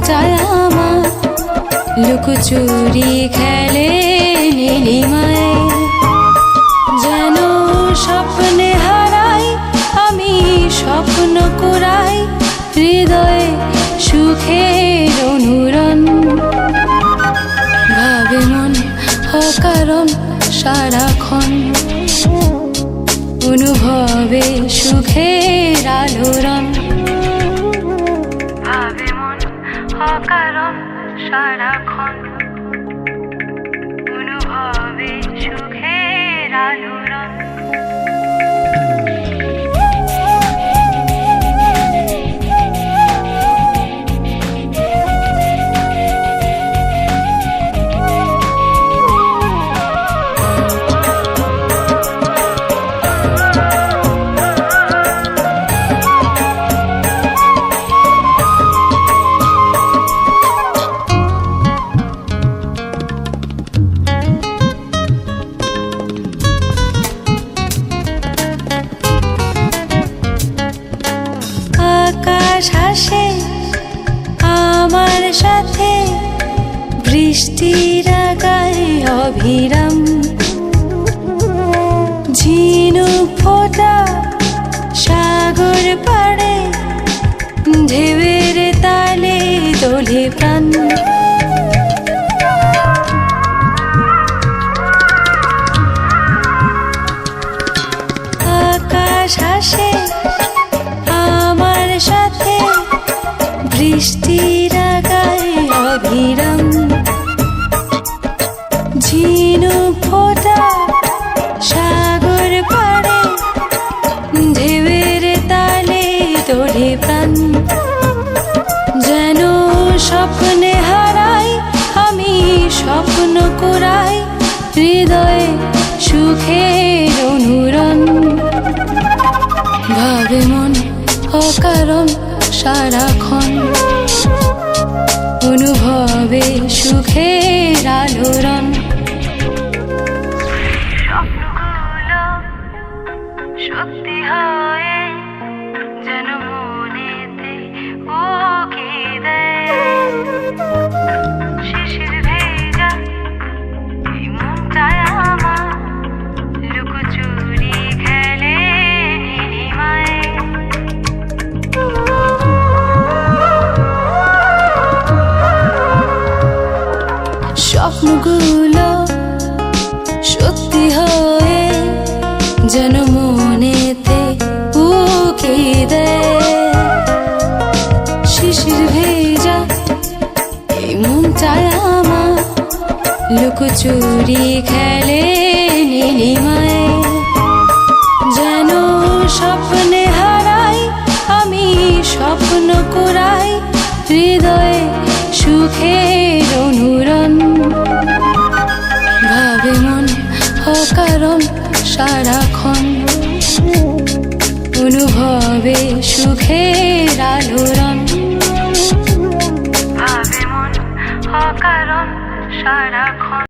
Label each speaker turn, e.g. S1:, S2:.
S1: চায় আমার, লুকোচুরি খেলে নীলিমায়। যেন স্বপ্নে হারাই আমি, স্বপ্ন কুড়াই হৃদয়ে সুখের অনুরণ। ভাবে মন অকারণ সারাক্ষণ, অনুভবে সুখের আলোড়ন। ভাবে মন অকারণ সারাক্ষণ, অনুভবে সুখের আলোড়ন। আকাশ হাসে আমার সাথে, বৃষ্টির গায়ে অবিরাম। ঝিনুক ফোটা সাগর পাড়ে, ঢেউয়ের তালে দোলে প্রাণ। আকাশ হাসে আমার সাথে, বৃষ্টির গায়ে অবিরাম। ঝিনুক ফোটা সাগর পাড়ে, ঢেউয়ের তালে দোলে প্রাণ। যেন স্বপ্নে হারাই আমি, স্বপ্ন কুড়াই হৃদয়ে সুখের অনুরণ। ভাবে মন অকারণ সারাক্ষণ, অনুভবে সুখের আলোড়ন। স্বপ্নগুলো সত্যি হয়ে যেন মনেতে উকি দেয়। শিশির ভেজা এই মনটায় আমার, লুকোচুরি খেলে নীলিমায়। স্বপ্নগুলো সত্যি হয়ে যেন মনেতে উকি দেয়। শিশির ভেজা এই মনটায় আমার, লুকোচুরি খেলে নীলিমায়। যেন স্বপ্নে হারাই আমি, স্বপ্ন কুড়াই হৃদয়ে সুখের অনুরণ। ভাবে মন অকারণ সারাক্ষণ, অনুভবে সুখের আলোড়ন। ভাবে মন অকারণ সারাক্ষণ।